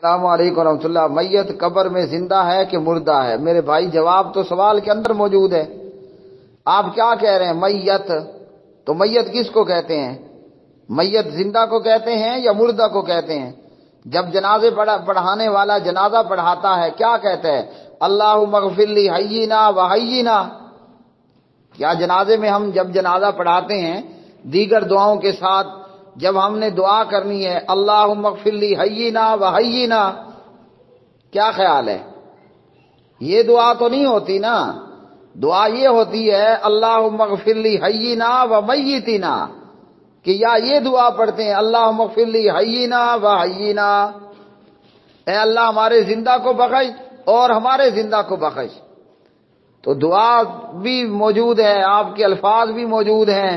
السلام علیکم ورحمۃ اللہ، میت قبر میں زندہ ہے کہ مردہ ہے؟ میرے بھائی جواب تو سوال کے اندر موجود ہے. آپ کیا کہہ رہے ہیں میت؟ تو میت کس کو کہتے ہیں؟ میت زندہ کو کہتے ہیں یا مردہ کو کہتے ہیں؟ جب جنازے پڑھانے والا جنازہ پڑھاتا ہے کیا کہتا ہے؟ اللہم اغفر لی حیینا و حیینا. کیا جنازے میں ہم جب جنازہ پڑھاتے ہیں دیگر دعاؤں کے ساتھ جب ہم نے دعا کرنی ہے اللہم اغفر لی حیینا و حیینا، کیا خیال ہے؟ یہ دعا تو نہیں ہوتی نا. دعا یہ ہوتی ہے اللہم اغفر لی حیینا و میتینا، کہ یا یہ دعا پڑھتے ہیں اللہم اغفر لی حیینا و حیینا، اے اللہ ہمارے زندہ کو بخش اور ہمارے زندہ کو بخش. تو دعا بھی موجود ہے، آپ کے الفاظ بھی موجود ہیں.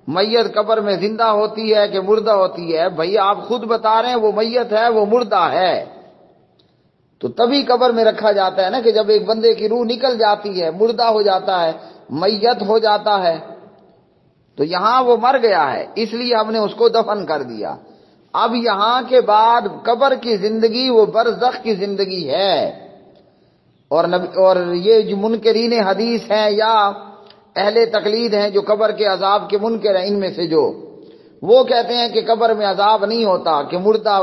میت قبر میں زندہ ہوتی ہے کہ مردہ ہوتی ہے؟ بھئی آپ خود بتا رہے ہیں وہ میت ہے، وہ مردہ ہے. تو تبھی قبر میں رکھا جاتا ہے نا کہ جب ایک بندے کی روح نکل جاتی ہے، مردہ ہو جاتا ہے، میت ہو جاتا ہے، تو یہاں وہ مر گیا ہے اس لیے ہم نے اس کو دفن کر دیا. اب یہاں کے بعد قبر کی زندگی وہ برزخ کی زندگی ہے. اور یہ جو منکرین حدیث ہیں یا اہل تقلید ہیں جو قبر کے عذاب کے منکر ہیں، ان میں سے جو وہ کہتے ہیں کہ قبر میں عذاب نہیں ہوتا، کہ مردہ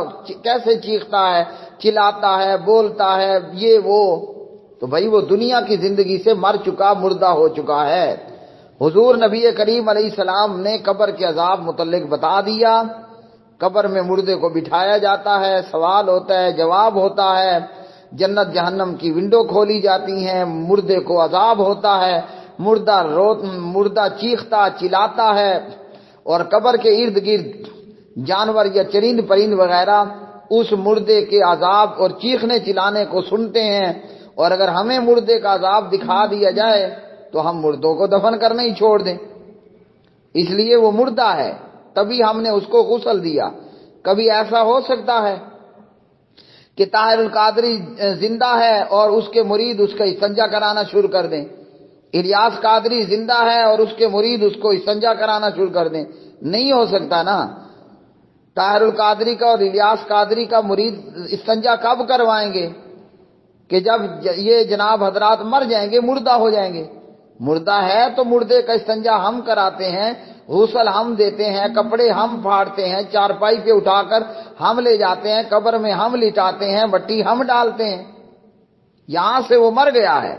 کیسے چیختا ہے، چلاتا ہے، بولتا ہے، یہ وہ. تو بھائی وہ دنیا کی زندگی سے مر چکا، مردہ ہو چکا ہے. حضور نبی کریم علیہ السلام نے قبر کے عذاب متعلق بتا دیا. قبر میں مردے کو بٹھایا جاتا ہے، سوال ہوتا ہے، جواب ہوتا ہے، جنت جہنم کی ونڈو کھولی جاتی ہیں، مردے کو عذاب ہوتا ہے، مردہ چیختا چلاتا ہے، اور قبر کے ارد گرد جانور یا چرند پرند وغیرہ اس مردے کے عذاب اور چیخنے چلانے کو سنتے ہیں. اور اگر ہمیں مردے کا عذاب دکھا دیا جائے تو ہم مردوں کو دفن کرنا ہی چھوڑ دیں، اس لیے وہ مردہ ہے، تبھی ہم نے اس کو غسل دیا. کبھی ایسا ہو سکتا ہے کہ طاہر القادری زندہ ہے اور اس کے مرید اس کا استنجا کرانا شروع کر دیں، الیاس قادری زندہ ہے اور اس کے مرید اس کو استنجا کرانا شروع کر دیں؟ نہیں ہو سکتا نا. طاہر القادری کا اور الیاس قادری کا مرید استنجا کب کروائیں گے؟ کہ جب یہ جناب حضرات مر جائیں گے، مردہ ہو جائیں گے. مردہ ہے تو مردے کا استنجا ہم کراتے ہیں، غسل ہم دیتے ہیں، کپڑے ہم پھاڑتے ہیں، چارپائی پہ اٹھا کر ہم لے جاتے ہیں، قبر میں ہم لٹاتے ہیں، مٹی ہم ڈالتے ہیں. یہاں سے وہ مر گیا ہے،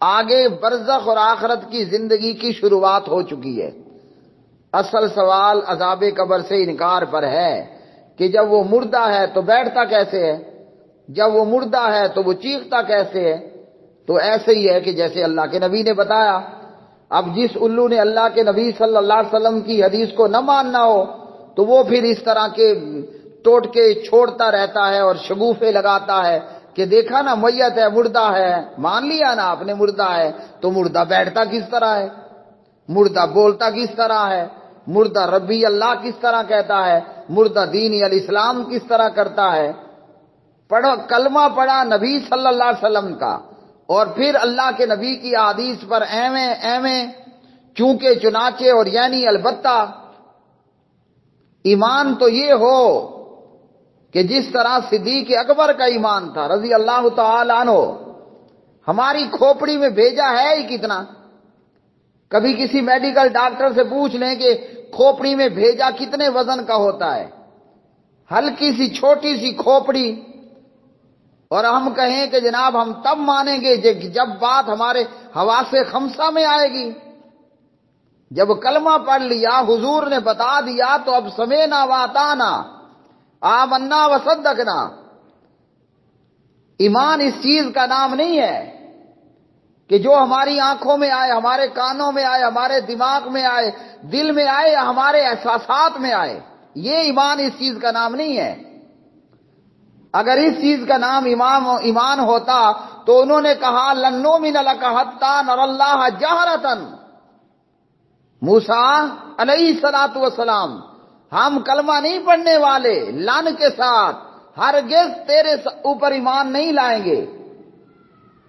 آگے برزخ اور آخرت کی زندگی کی شروعات ہو چکی ہے. اصل سوال عذاب قبر سے انکار پر ہے کہ جب وہ مردہ ہے تو بیٹھتا کیسے ہے، جب وہ مردہ ہے تو وہ چیختا کیسے ہے؟ تو ایسے ہی ہے کہ جیسے اللہ کے نبی نے بتایا. اب جس الو نے اللہ کے نبی صلی اللہ علیہ وسلم کی حدیث کو نہ ماننا ہو تو وہ پھر اس طرح کے ٹوٹکے چھوڑتا رہتا ہے اور شگوفے لگاتا ہے کہ دیکھا نا میت ہے، مردہ ہے، مان لیا نا آپ نے مردہ ہے، تو مردہ بیٹھتا کس طرح ہے، مردہ بولتا کس طرح ہے، مردہ ربی اللہ کس طرح کہتا ہے، مردہ دین الاسلام کس طرح کرتا ہے. پڑھو کلمہ پڑھا نبی صلی اللہ علیہ وسلم کا، اور پھر اللہ کے نبی کی احادیث پر ایویں چونکہ چنانچہ اور یعنی البتہ. ایمان تو یہ ہو کہ جس طرح صدیق اکبر کا ایمان تھا رضی اللہ تعالی عنہ، ہماری کھوپڑی میں بھیجا ہے ہی کتنا. کبھی کسی میڈیکل ڈاکٹر سے پوچھ لیں کہ کھوپڑی میں بھیجا کتنے وزن کا ہوتا ہے، ہلکی سی چھوٹی سی کھوپڑی. اور ہم کہیں کہ جناب ہم تب مانیں گے جب بات ہمارے حواس خمسہ میں آئے گی. جب کلمہ پڑھ لیا، حضور نے بتا دیا، تو اب سمعنا واطعنا، آمنا وصدقنا. ایمان اس چیز کا نام نہیں ہے کہ جو ہماری آنکھوں میں آئے، ہمارے کانوں میں آئے، ہمارے دماغ میں آئے، دل میں آئے یا ہمارے احساسات میں آئے. یہ ایمان اس چیز کا نام نہیں ہے. اگر اس چیز کا نام ایمان ہوتا تو انہوں نے کہا لن نؤمن لک حتی نری اللہ جہرۃ. موسیٰ علیہ الصلوۃ والسلام، ہم کلمہ نہیں پڑھنے والے لن کے ساتھ ہرگز تیرے اوپر ایمان نہیں لائیں گے،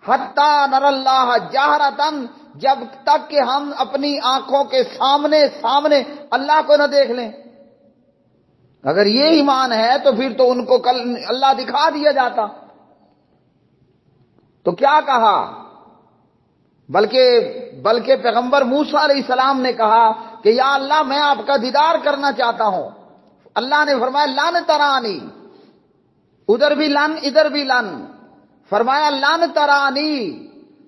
حتی نری اللہ جہرۃ، جب تک کہ ہم اپنی آنکھوں کے سامنے اللہ کو نہ دیکھ لیں. اگر یہ ایمان ہے تو پھر تو ان کو کل اللہ دکھا دیا جاتا. تو کیا کہا؟ بلکہ پیغمبر موسیٰ علیہ السلام نے کہا کہ یا اللہ میں آپ کا دیدار کرنا چاہتا ہوں. اللہ نے فرمایا لن ترانی، ادھر بھی لن ادھر بھی لن. فرمایا لن ترانی،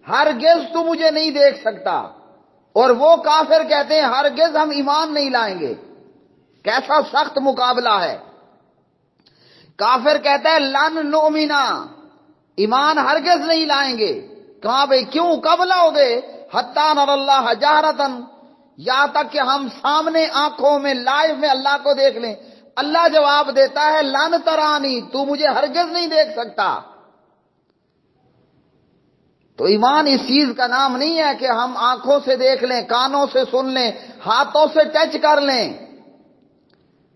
ہرگز تو مجھے نہیں دیکھ سکتا. اور وہ کافر کہتے ہیں ہرگز ہم ایمان نہیں لائیں گے. کیسا سخت مقابلہ ہے. کافر کہتا ہے لن نؤمنا، ایمان ہرگز نہیں لائیں گے. کہاں بھئی کیوں؟ کب لاؤ گے؟ حتی نر اللہ جہرتن، یہاں تک کہ ہم سامنے آنکھوں میں لائیو میں اللہ کو دیکھ لیں. اللہ جواب دیتا ہے لن ترانی، تو مجھے ہرگز نہیں دیکھ سکتا. تو ایمان اس چیز کا نام نہیں ہے کہ ہم آنکھوں سے دیکھ لیں، کانوں سے سن لیں، ہاتھوں سے ٹچ کر لیں.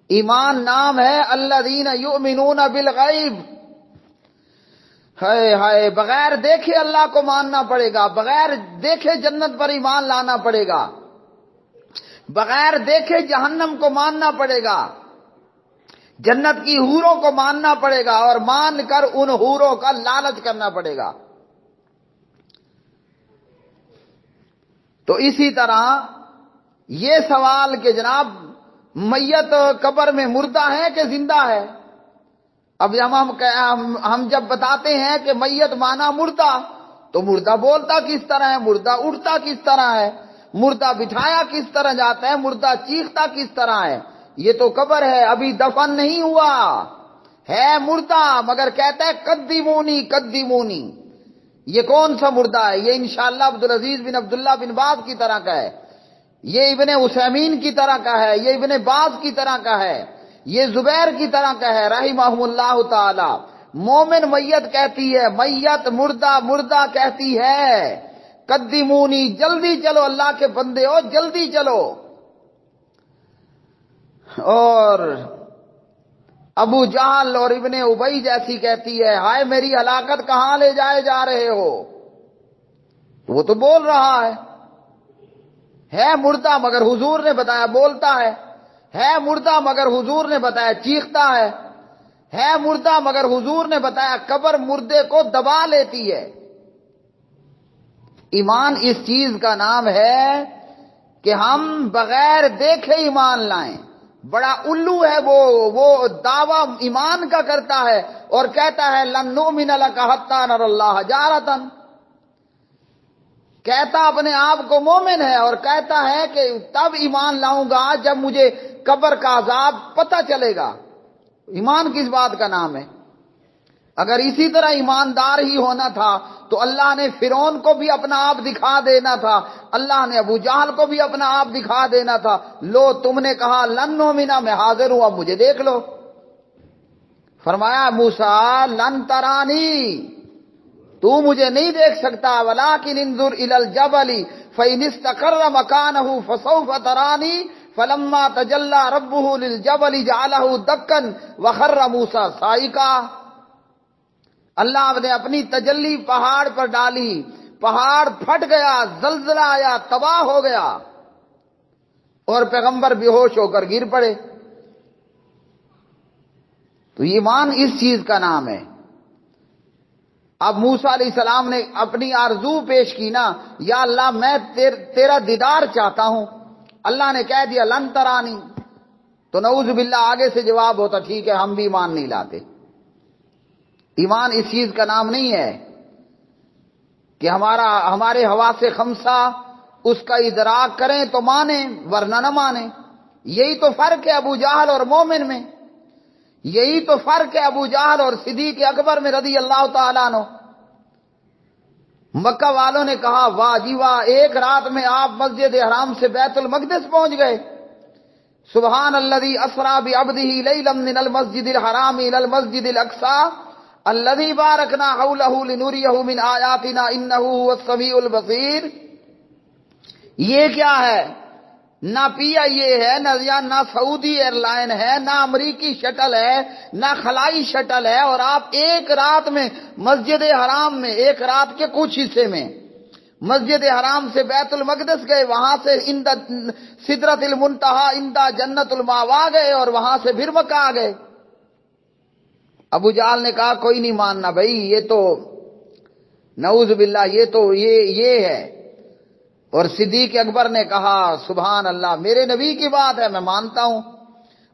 ایمان نام ہے الذین یؤمنون بالغیب. ہائے ہائے، بغیر دیکھے اللہ کو ماننا پڑے گا، بغیر دیکھے جنت پر ایمان لانا پڑے گا، بغیر دیکھے جہنم کو ماننا پڑے گا، جنت کی حوروں کو ماننا پڑے گا، اور مان کر ان حوروں کا لالچ کرنا پڑے گا. تو اسی طرح یہ سوال کہ جناب میت قبر میں مردہ ہے کہ زندہ ہے، اب ہم جب بتاتے ہیں کہ میت مانا مردہ، تو مردہ بولتا کس طرح ہے، مردہ اٹھتا کس طرح ہے، مردہ بٹھایا کس طرح جاتا ہے، مردہ چیختا کس طرح ہے. یہ تو قبر ہے، ابھی دفن نہیں ہوا ہے، مردہ، مگر کہتا ہے قدمونی قدمونی. یہ کون سا مردہ ہے؟ یہ انشاءاللہ عبدالعزیز بن عبداللہ بن باز کی طرح کا ہے، یہ ابن عثیمین کی طرح کا ہے، یہ ابن باز کی طرح کا ہے، یہ زبیر کی طرح کا ہے رحمہ اللہ تعالی. مومن میت کہتی ہے، میت مردہ مردہ کہتی ہے قدمونی، جلدی چلو اللہ کے بندے ہو، جلدی چلو. اور ابو جہل اور ابن ابی جیسی کہتی ہے ہائے میری ہلاکت کہاں لے جائے جا رہے ہو. وہ تو بول رہا ہے مردہ، مگر حضور نے بتایا بولتا ہے مردہ مگر حضور نے بتایا چیختا ہے مردہ مگر حضور نے بتایا قبر مردے کو دبا لیتی ہے. ایمان اس چیز کا نام ہے کہ ہم بغیر دیکھے ایمان لائیں. بڑا الو ہے وہ دعویٰ ایمان کا کرتا ہے اور کہتا ہے لن نؤمن لک حتی نر اللہ جہرتن. کہتا اپنے آپ کو مومن ہے اور کہتا ہے کہ تب ایمان لاؤں گا جب مجھے قبر کا عذاب پتہ چلے گا. ایمان کس بات کا نام ہے؟ اگر اسی طرح ایماندار ہی ہونا تھا تو اللہ نے فرعون کو بھی اپنا آپ دکھا دینا تھا، اللہ نے ابو جہل کو بھی اپنا آپ دکھا دینا تھا. لو تم نے کہا لن نؤمنا، میں حاضر ہوں، اب مجھے دیکھ لو. فرمایا موسیٰ لن ترانی، تو مجھے نہیں دیکھ سکتا، ولکن انظر الی الجبل فإن استقر مکانہ فسوف ترانی فلما تجلی ربہ للجبل جعلہ دکا وخر موسیٰ صعقا. اللہ نے اپنی تجلی پہاڑ پر ڈالی، پہاڑ پھٹ گیا، زلزلہ آیا، تباہ ہو گیا، اور پیغمبر بے ہوش ہو کر گر پڑے. تو ایمان اس چیز کا نام ہے. اب موسیٰ علیہ السلام نے اپنی آرزو پیش کی نا، یا اللہ میں تیرا دیدار چاہتا ہوں. اللہ نے کہہ دیا لن ترانی، تو نعوذ باللہ آگے سے جواب ہوتا ٹھیک ہے ہم بھی ایمان نہیں لاتے. ایمان اس چیز کا نام نہیں ہے کہ ہمارے حواس خمسہ اس کا ادراک کریں تو مانیں ورنہ نہ مانیں. یہی تو فرق ہے ابو جہل اور مومن میں، یہی تو فرق ہے ابو جہل اور صدیق اکبر میں رضی اللہ تعالیٰ عنہ. مکہ والوں نے کہا واہ جی واہ، ایک رات میں آپ مسجد حرام سے بیت المقدس پہنچ گئے. سبحان الذی اسری بعبدہ لیلا من المسجد الحرام الی المسجد الاقصی الذی بارکنا حولہ لنریہ من آیاتنا انہ هو السمیع البصیر. یہ کیا ہے؟ نہ پی آئی اے ہے، نہ سعودی ایئر لائن ہے، نہ امریکی شٹل ہے، نہ خلائی شٹل ہے، اور آپ ایک رات میں مسجد حرام میں، ایک رات کے کچھ حصے میں مسجد حرام سے بیت المقدس گئے، وہاں سے سدرۃ المنتہا اندہ جنت الماوا گئے، اور وہاں سے پھر مکہ آ گئے۔ ابو جہل نے کہا کوئی نہیں ماننا بھائی، یہ تو نعوذ باللہ یہ ہے۔ اور صدیق اکبر نے کہا سبحان اللہ، میرے نبی کی بات ہے، میں مانتا ہوں۔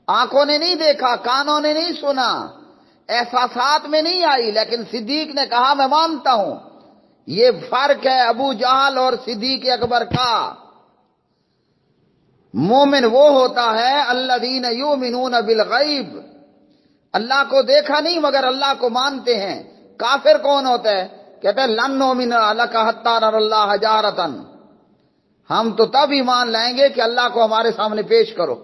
آنکھوں نے نہیں دیکھا، کانوں نے نہیں سنا، احساسات میں نہیں آئی، لیکن صدیق نے کہا میں مانتا ہوں۔ یہ فرق ہے ابو جہل اور صدیق اکبر کا۔ مومن وہ ہوتا ہے الذین یؤمنون بالغیب، اللہ کو دیکھا نہیں مگر اللہ کو مانتے ہیں۔ کافر کون ہوتا ہے؟ کہتے ہیں لن نؤمن لک حتی نری اللہ جہرۃ، ہم تو تب ایمان لائیں گے کہ اللہ کو ہمارے سامنے پیش کرو۔